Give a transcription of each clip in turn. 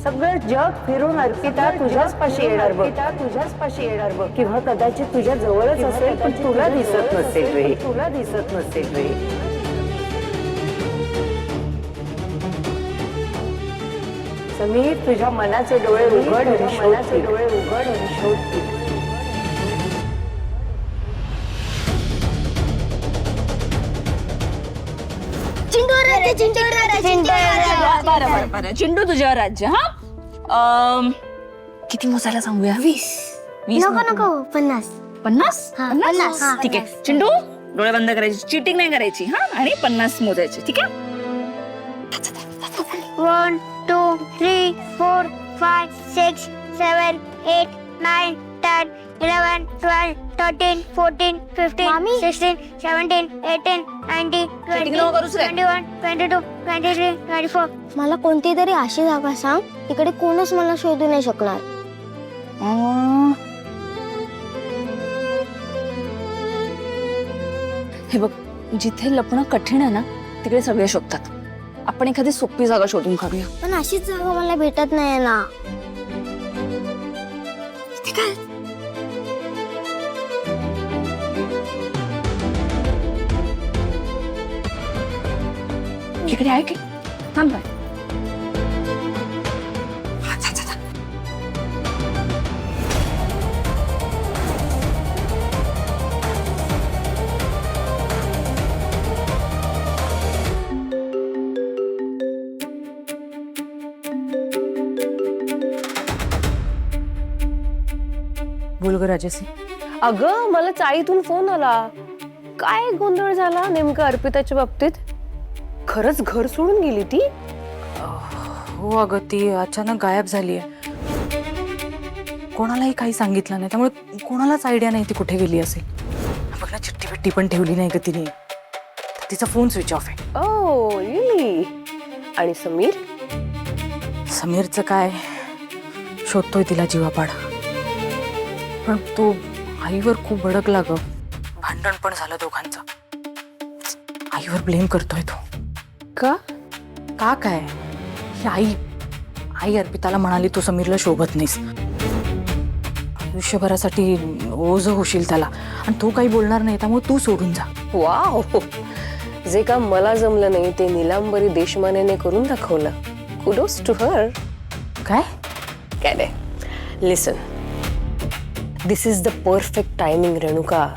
सगळं जग फिरून अर्पिता तुझ्याच पाशी येणार बघ, तुझ्याच पाशी येणार बघ. किंवा कदाचित तुझ्या जवळच असेल पण तुला दिसत नसेल रे, तुला दिसत नसेल रे. समीर, तुझ्या मनाचे डोळे उघड आणि मनाचे डोळे उघड आणि शोध. बरं चिंटू तुझ्यावर राज्य. हा किती मोजायला सांगूया? 20. 20 नको 50. 50? हा, 50. हा, ठीक आहे चिंटू, डोळे बंद करायची, चीटिंग नाही करायची. हा आणि 50 मोजायचे. ठीक आहे. 1 2 3 4 5 6 7 8 9 10 11 12 13 14 15 16 17 18 19 Cheating 20 नको करूस रे. 21 22 23 24. मला कोणती तरी अशी जागा सांग तिकडे कोणच मला शोधू नाही शकणार. हे बघ, जिथे लपणं कठीण आहे ना तिकडे सगळे शोधतात. आपण एखादी सोपी जागा शोधून काढूया. पण अशीच जागा मला भेटत नाही ना. इकडे आहे की? थांब बाय. बोल ग राजसी. अगं, मला चाळीतून फोन आला. काय गोंधळ झाला नेमका अर्पिताच्या बाबतीत? खरंच घर सोडून गेली ती? हो अगं, ती अचानक गायब झालीये. कोणालाही काही सांगितलं नाही, त्यामुळे कोणालाच आयडिया नाही ती कुठे गेली असेल. बघ ना, चिठ्ठी बिट्टी पण ठेवली नाही ग तिने. तिचा फोन स्विच ऑफ आहे. Oh really? आणि समीर? समीरचं काय, शोधतोय तिला जीवापाड. पण तो आईवर खूप भडकला ग. भांडण पण झालं दोघांचं. आईवर ब्लेम करतोय तो. का? का काय, ही आई अर्पिताला म्हणाली तू समीरला शोभत नाहीस, आयुष्यभरासाठी ओझ होशील त्याला, आणि तो काही बोलणार नाही, त्यामुळे तू सोडून जा. वाव, जे काम मला जमलं नाही ते नीलांबरी देशमानेने करून दाखवलं. Kudos to her. काय काय नाही, listen, this is the perfect timing Renuka.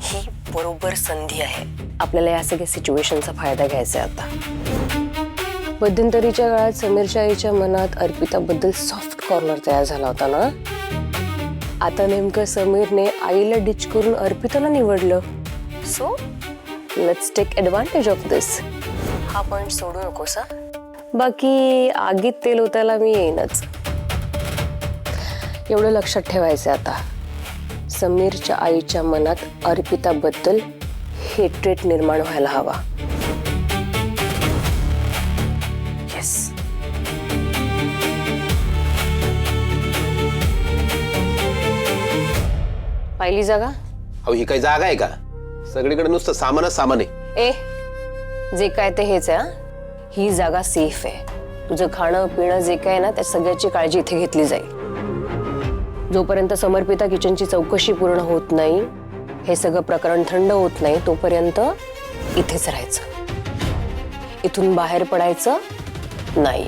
ही बरोबर संधी आहे आपल्याला या सगळ्या सिच्युएशनचा फायदा घ्यायचा आहे. आता मध्यंतरीच्या काळात समीरच्या आईच्या मनात अर्पिताबद्दल सॉफ्ट कॉर्नर तयार झाला होता ना. आता नेमकं समीरने आईला डिच करून अर्पिताला निवडलं. So let's take advantage of this. हा पॉइंट सोडू नकोस हा. बाकी आगीत तेल ओतायला मी येईनच. एवढं लक्षात ठेवायचं आता, समीरच्या आईच्या मनात अर्पिताबद्दल हेट्रेट निर्माण व्हायला हवा. येस. पाहिली जागा? अहो, ही काही जागा आहे का? सगळीकडे नुसतं सामानच सामान आहे. ए, जे काय ते हेच आहे. ही जागा सेफ आहे. तुझं खाणं पिणं जे काय ना त्या सगळ्याची काळजी इथे घेतली जाईल. जोपर्यंत समर्पिता किचनची चौकशी पूर्ण होत नाही, हे सगळं प्रकरण थंड होत नाही, तोपर्यंत इथेच राहायचं. इथून बाहेर पडायचं नाही.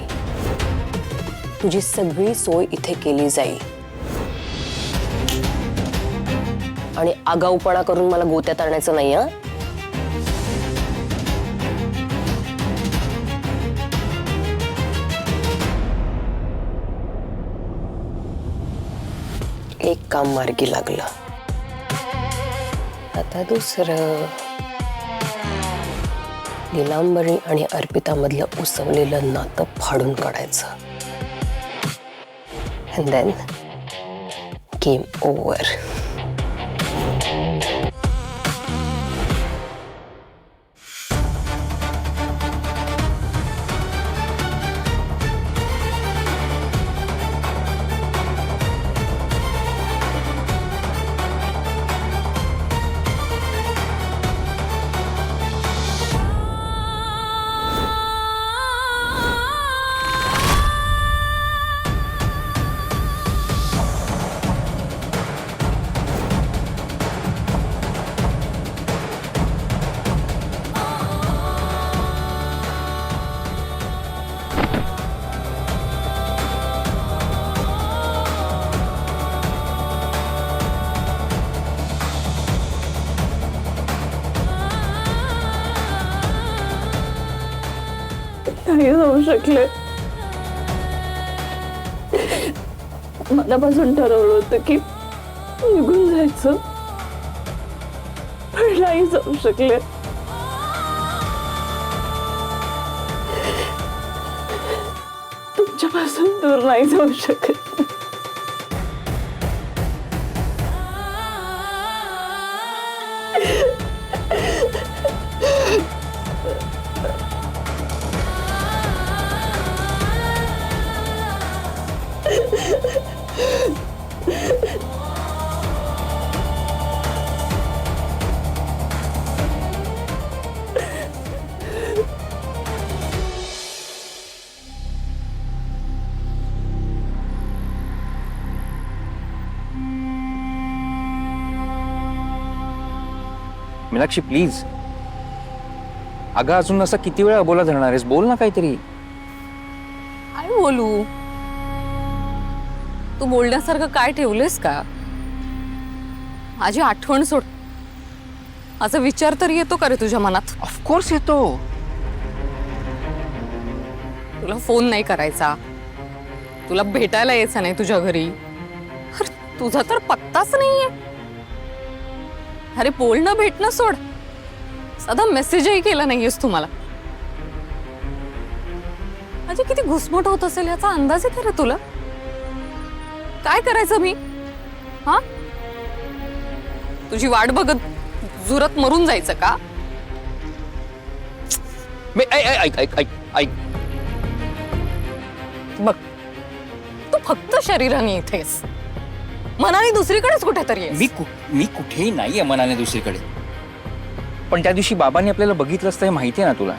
तुझी सगळी सोय इथे केली जाईल. आणि आगाऊपणा करून मला गोत्यात आणायचं नाही हा. एक काम मार्गी लागलं, आता दुसरं. नीलांबरी आणि अर्पिता मधलं उसवलेलं नातं फाडून काढायचं. And then game over. शकले. मनापासून ठरवलं होतं की निघून जायचं, पण नाही जाऊ शकले. तुमच्यापासून दूर नाही जाऊ शकत. मीनाक्षी प्लीज. अगं अजून असं किती वेळा बोला धरणार आहेस? बोल ना काहीतरी. काय बोलू? तू बोलण्यासारखं काय ठेवलेस का? माझी आठवण सोड. असा विचार तरी येतो का रे तुझ्या मनात? ऑफकोर्स येतो. तुला फोन नाही करायचा, तुला भेटायला यायचं नाही तुझ्या घरी. अरे तुझा तर पत्ताच नाहीये. अरे बोलणं भेटणं सोड, साधा मेसेजही केला नाहीयेस तुम्हाला. माझी किती घुसमट होत असेल याचा अंदाज आहे का रे तुला? काय करायचं मी? हा, तुझी वाट बघत जुरत मरून जायचं का? ऐक ऐक ऐक ऐक. बघ, तू फक्त शरीराने इथेस, मनाने दुसरीकडेच कुठेतरी आहेस. मी कुठेही नाहीये मनाने दुसरीकडे. पण त्या दिवशी बाबांनी आपल्याला बघितलं असतं हे माहिती आहे ना तुला.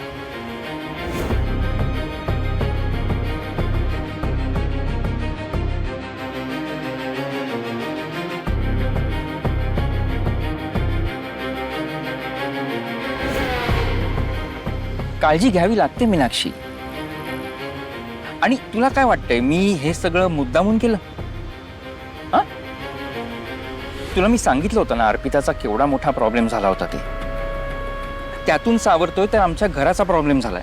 काळजी घ्यावी लागते मीनाक्षी. आणि तुला काय वाटतंय मी हे सगळं मुद्दामून केलं? हा, तुला मी सांगितलं होतं ना अर्पिताचा केवढा मोठा प्रॉब्लेम झाला होता ते. त्यातून सावरतोय तर आमच्या घराचा प्रॉब्लेम झालाय.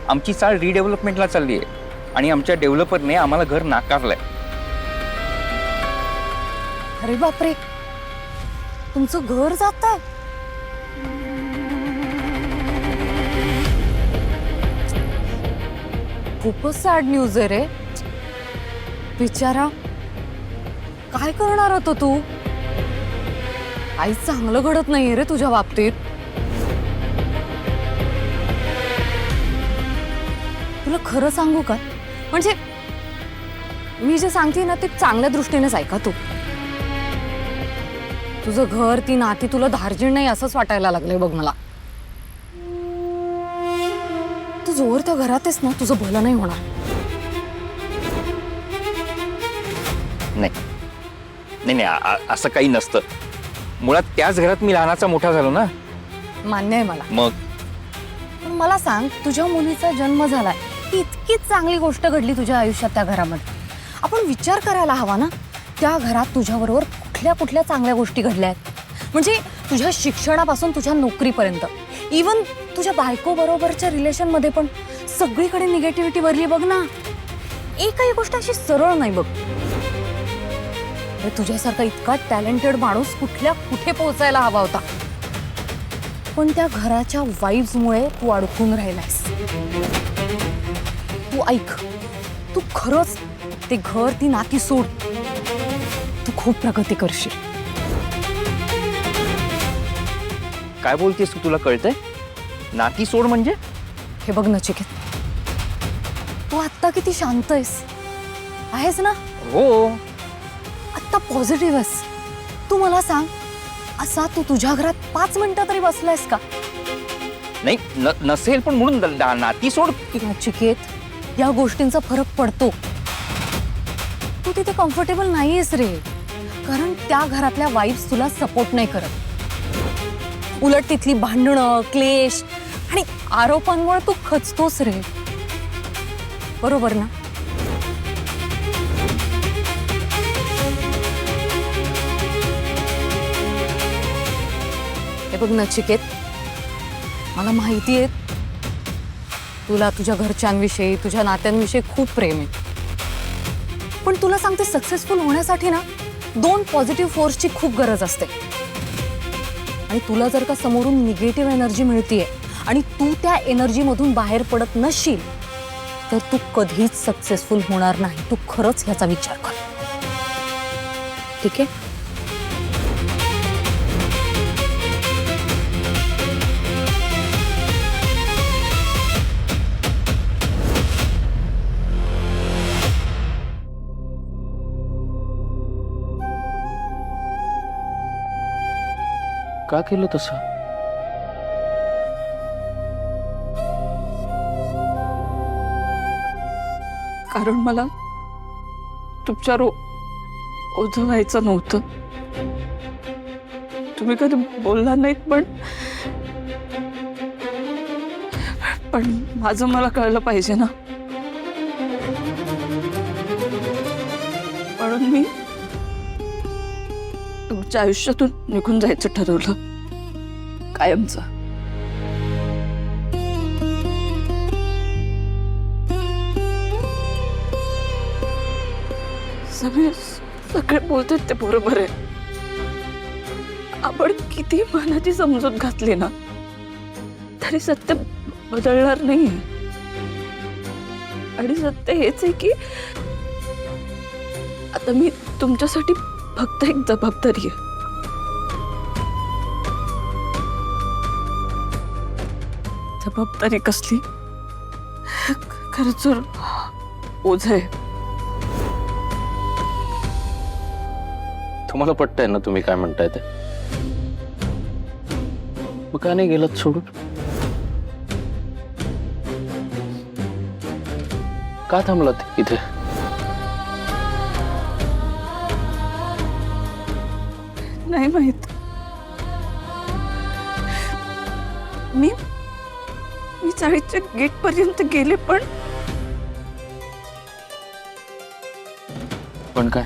आमची चाल रिडेव्हलपमेंटला चालली आहे आणि आमच्या डेव्हलपरने आम्हाला घर नाकारलंय. अरे बापरे, तुमचं घर जातंय? खूपच सॅड न्यूज आहे रे. बिचारा, काय करणार होतो तू? आई चांगलं घडत नाहीये रे तुझ्या बाबतीत. तुला खरं सांगू का, म्हणजे मी जे सांगते ना ते चांगल्या दृष्टीनेच ऐका तू. तुझं घर, ती नाती तुला धार्जिण नाही असंच वाटायला लागलंय बघ मला. तू जोर त्या घरात आहेस ना, तुझं भलं नाही होणार. नाही नाही असं काही नसतं. मुळात त्याच घरात मी लहानाचा मोठा झालो ना. मान्य आहे मला. मग पण मला सांग, तुझ्या मुलीचा जन्म झालाय, ही इतकीच चांगली गोष्ट घडली तुझ्या आयुष्यात त्या घरामध्ये. आपण विचार करायला हवा ना, त्या घरात तुझ्याबरोबर कुठल्या कुठल्या चांगल्या गोष्टी घडल्या आहेत. म्हणजे तुझ्या शिक्षणापासून तुझ्या नोकरीपर्यंत, इवन तुझ्या बायको बरोबरच्या रिलेशनमध्ये पण सगळीकडे निगेटिव्हिटी भरली बघ ना. एकही गोष्ट अशी सरळ नाही बघ. अरे तुझ्यासारखा इतका टॅलेंटेड माणूस कुठल्या कुठे पोहोचायला हवा होता, पण त्या घराच्या वाईब्समुळे तू अडकून राहिलायस. तू ऐक, तू खरंच ते घर, ती नाती सोड. तू खूप प्रगती करशील. काय बोलतेस तू? तुला कळतंय? नाती सोड म्हणजे? हे बघ नचिकेत, तू आत्ता किती शांत आहेस ना? हो. आत्ता पॉझिटिव्ह आहेस. तू मला सांग, असा तू तुझ्या घरात 5 मिनिटं तरी बसलायस का? नाही नसेल, पण म्हणून नाती सोड. नचिकेत, या गोष्टींचा फरक पडतो. तू तिथे कम्फर्टेबल नाहीयेस रे, कारण त्या घरातल्या वाईब्स तुला सपोर्ट नाही करत. उलट तिथली भांडणं, क्लेश आणि आरोपांमुळे तू खचतोस रे. बरोबर ना? हे बघ नचिकेत, मला माहिती आहे तुला तुझ्या घरच्यांविषयी तुझ्या नात्यांविषयी खूप प्रेम आहे, पण तुला सांगते सक्सेसफुल होण्यासाठी ना 2 पॉझिटिव्ह फोर्सची खूप गरज असते. आणि तुला जर का समोरून निगेटिव्ह एनर्जी मिळतीये आणि तू त्या एनर्जीमधून बाहेर पडत नसशील तर तू कधीच सक्सेसफुल होणार नाही. तू खरंच ह्याचा विचार कर, ठीक आहे? का केलं तसं? कारण मला तुमच्यावर ओझं व्हायचं नव्हतं. तुम्ही कधी बोलला नाहीत, पण माझं मला कळलं पाहिजे ना, म्हणून मी तुमच्या आयुष्यातून निघून जायचं ठरवलं कायमचं. सगळे सगळे बोलतात ते बरोबर आहे. आपण किती मनाची समजूत घातली ना तरी सत्य बदलणार नाही. आणि सत्य हेच आहे की आता मी तुमच्यासाठी फक्त एक जबाबदारी आहे. जबाबदारी कसली? खरंच ओझं आहे. तुम्हाला पटतंय ना तुम्ही काय म्हणताय ते? मग का नाही गेलात सोडून? का थांबलात इथे? नाही माहित. मी चाळीच्या गेट पर्यंत गेले, पण काय?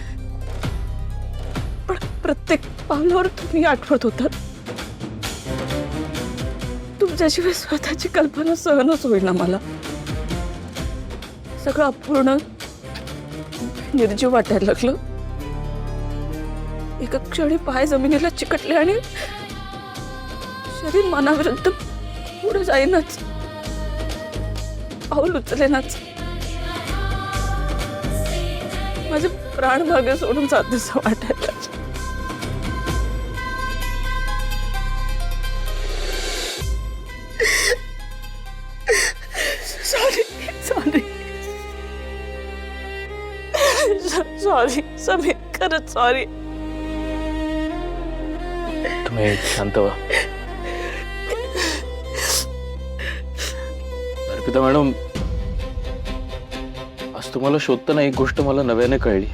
पण प्रत्येक पावलावर तुम्ही आठवत होतात. तुमच्याशिवाय स्वतःची कल्पना सहनच होईल ना मला. सगळं अपूर्ण निर्जीव वाटायला लागलं. एका क्षणी पाय जमिनीला चिकटले आणि शरीर मनाविरुद्ध पुढे जाईनाच, पाऊल उचलेनाच. माझे प्राण मागे सोडून जात असं वाटायला. सॉरी समीर, खरंच सॉरी. तुम्ही शांत व्हा. अर्पिता मॅडम, आज तुम्हाला शोधताना एक गोष्ट मला नव्याने कळली.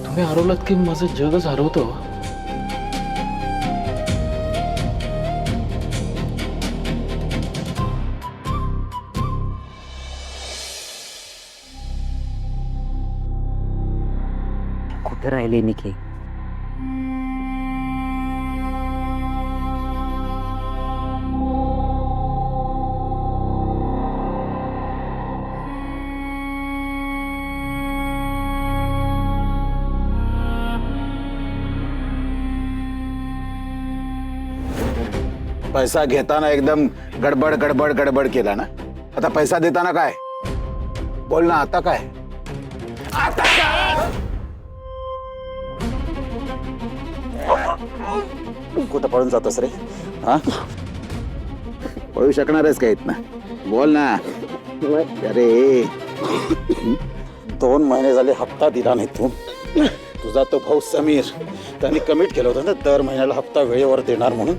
तुम्ही हरवलात की माझं जगच हरवतं. कुठे राहिले निके? पैसा घेताना एकदम गडबड गडबड गडबड केला ना, आता पैसा देताना काय? बोल ना, आता काय? आता काय? कुठं पळून जातोस रे? हा, पळू शकणार आहेस का इथनं? बोल ना. अरे 2 महिने झाले हप्ता दिला नाही तू. तुझा तो भाऊ समीर त्यांनी कमिट केलं होतं ना दर महिन्याला हप्ता वेळेवर देणार म्हणून.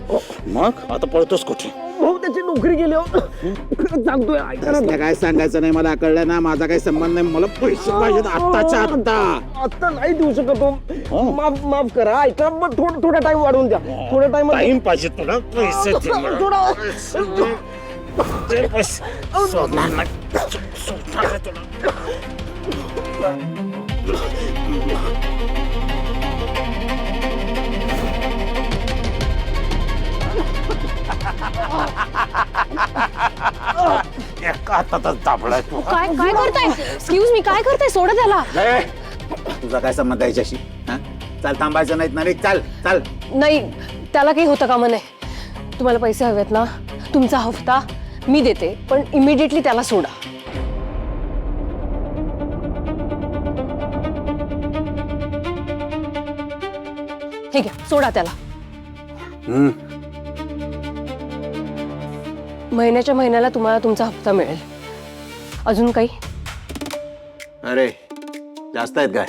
मग आता पळतोस कुठे? भाऊ त्याची नोकरी गेली हो. सांगतोय ऐका. काय सांगायचं नाही, मला कळलं ना. माझा काही संबंध नाही. मला पैसे पाहिजेत आत्ताच्या आत्ता. आता नाही देऊ शकत हो. माफ करा. ऐका, मग थोडा टाइम वाढवून द्या. थोडा टाइम पाहिजे तुला. पैसे दे मला. थोडा दे पैसे. सोडणार नाही. सोडणार नाही तुला. एका हातातच दाबलाय तू. काय काय करताय? एक्सक्यूज मी, काय करताय? सोडा त्याला. ए, तुझा काय संबंध आहे याच्याशी? हा? चल, थांबायचं नाहीत ना रे. चल चल. नाही, त्याला काही होतं कामा नाही. तुम्हाला पैसे हवेत ना, तुमचा हफ्ता मी देते, पण इमिडिएटली त्याला सोडा. हे घ्या, सोडा त्याला. महिन्याच्या महिन्याला तुम्हाला तुमचा हप्ता मिळेल. अजून काही? अरे जास्त आहेत काय?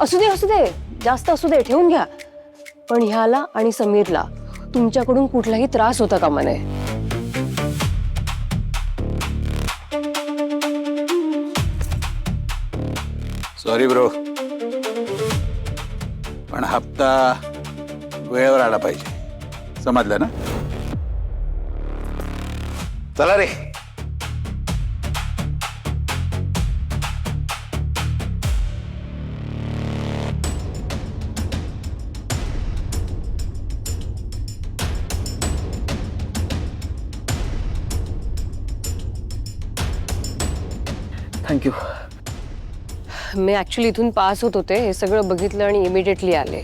असू दे असू दे, जास्त असू दे, ठेवून घ्या. पण ह्याला आणि समीरला तुमच्याकडून कुठलाही त्रास होता कामा नये. सॉरी ब्रो, पण हप्ता वेळेवर आला पाहिजे. समजलं ना? चला रे. थँक्यू. मी ऍक्च्युली इथून पास होत होते, हे सगळं बघितलं आणि इमिडिएटली आले.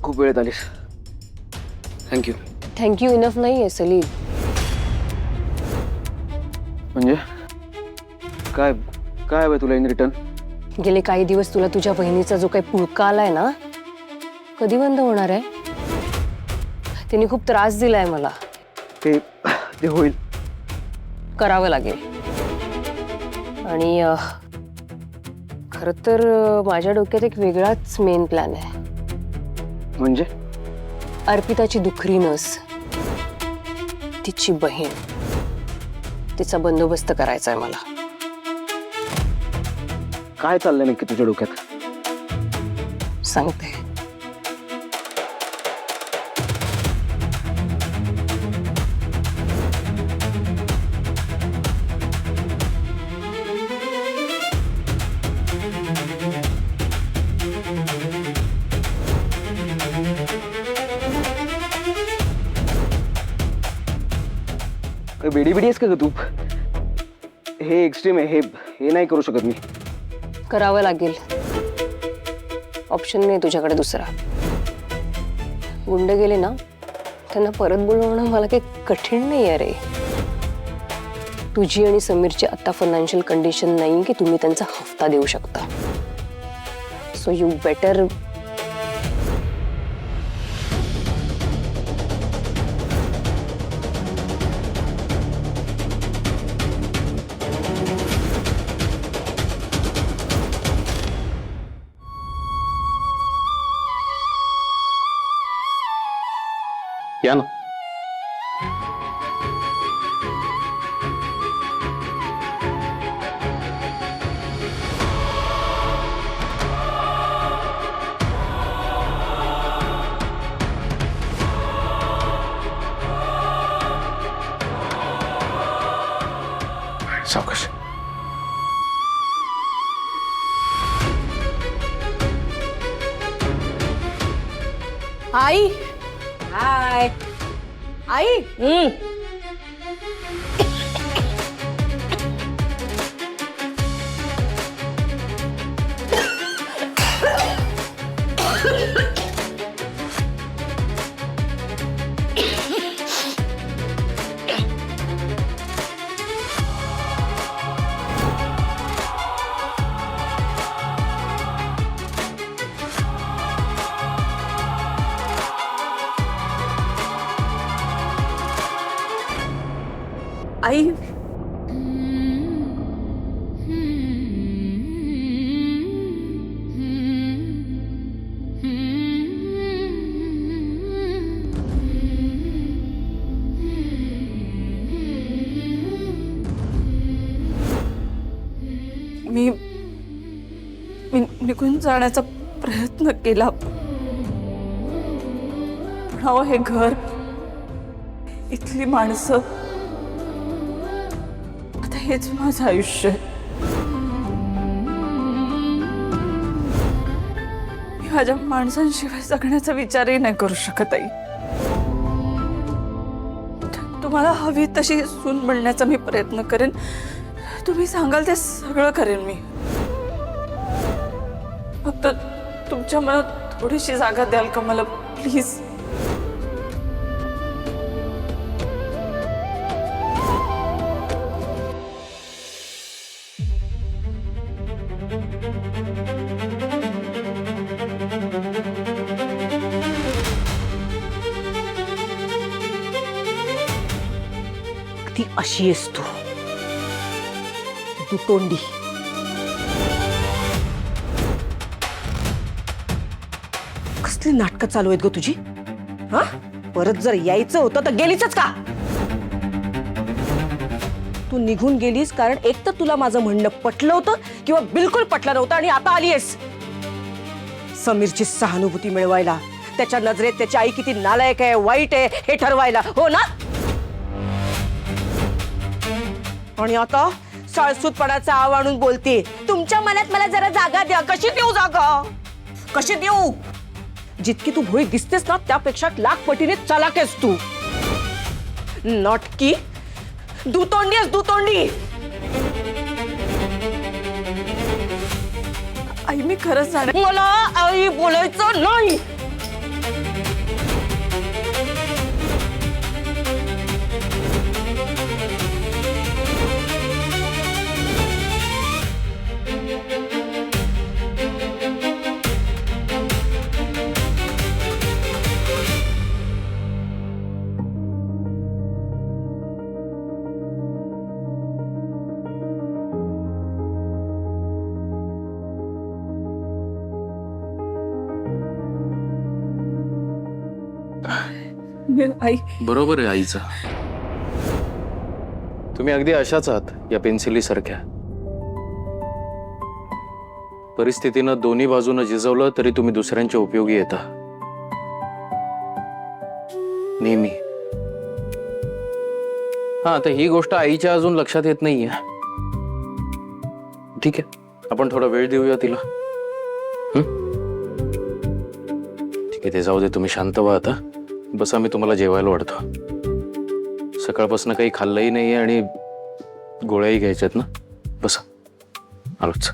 खूप वेळेत आलीस. थँक्यू. थँक्यू इनफ नाही आहे सलील. म्हणजे काय काय हवंय तुला इन रिटर्न? गेले काही दिवस तुला तुझ्या बहिणीचा जो काही पुळका आलाय ना, कधी बंद होणार आहे? तिने खूप त्रास दिलाय मला. ते होईल. करावं लागेल. आणि खरं तर माझ्या डोक्यात एक वेगळाच मेन प्लॅन आहे. म्हणजे? अर्पिताची दुखरी नस, तिची बहीण, तिचा बंदोबस्त करायचा आहे मला. काय चाललंय नक्की तुझ्या डोक्यात? सांगते. बेडी बेडी आहेस का ग तू? हे एक्स्ट्रीम आहे. हे नाही करू शकत मी. करावं लागेल. ऑप्शन नाही तुझ्याकडे दुसरा. गुंड गेले ना, त्यांना परत बोलवणं मला काही कठीण नाही आहे रे. तुझी आणि समीरची आता फायनान्शियल कंडिशन नाही की तुम्ही त्यांचा हफ्ता देऊ शकता. So you better. या ना. सावकाश. आई. हाय आई. आई. मी निघून जाण्याचा प्रयत्न केला, पण अहो हे घर, इथली माणसं, आता हेच माझं आयुष्य आहे. मी माझ्या माणसांशिवाय जगण्याचा विचारही नाही करू शकत आई. तुम्हाला हवी तशी सून मिळण्याचा मी प्रयत्न करेन. तुम्ही सांगाल ते सगळं करेन मी. फक्त तुमच्या मनात थोडीशी जागा द्याल का मला प्लीज. ती अशी आहेस तू तोंडी. कसली नाटकं चालू आहेत ग तुझी? हा, परत जर यायचं होतं तर गेलीच का? तू निघून गेलीस कारण एक तर तुला माझं म्हणणं पटलं होतं किंवा बिलकुल पटलं नव्हतं आणि आता आलीयस समीरची सहानुभूती मिळवायला, त्याच्या नजरेत त्याची आई किती नालायक आहे, वाईट आहे हे ठरवायला, हो ना? आणि आता साळसूतपणाचा आव आणून बोलते तुमच्या मनात मला जरा जागा द्या. कशी देऊ जागा? कशी देऊ? जितकी तू भोळी दिसतेस ना त्यापेक्षा लाख पटीने चालाक आहेस तू. नाटकी दुतोंडी आहेस, दुतोंडी. आई मी खरंच जाणार. मला आई बोलायचं नाही. आई बरोबर आहे आईचा. तुम्ही अगदी अशाच आहात या पेन्सिली सारख्या. परिस्थितीनं दोन्ही बाजूनं झिजवलं तरी तुम्ही दुसऱ्यांच्या उपयोगी येता नेहमी. हा, आता ही गोष्ट आईच्या अजून लक्षात येत नाहीये. ठीक आहे, आपण थोडा वेळ देऊया तिला. ठीक आहे, ते जाऊ दे. तुम्ही शांत व्हा आता. बसा, मी तुम्हाला जेवायला वाढतो. सकाळपासून काही खाल्लंही नाहीये आणि गोळ्याही घ्यायच्यात ना. बसा, आलोच.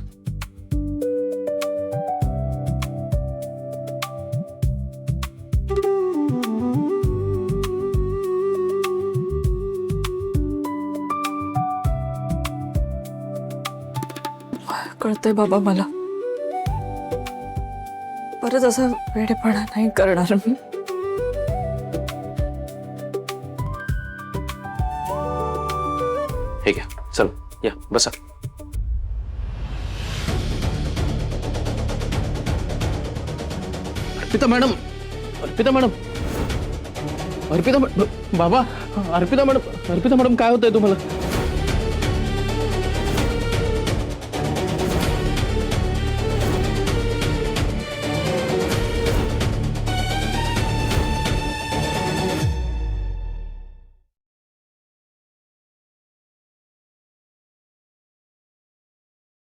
कळतंय बाबा मला. परत असा वेडेपणा नाही करणार मी. हे घ्या, चल या बसा. अर्पिता मॅडम, अर्पिता मॅडम, अर्पिता बाबा, अर्पिता मॅडम, अर्पिता मॅडम, काय होतंय तुम्हाला?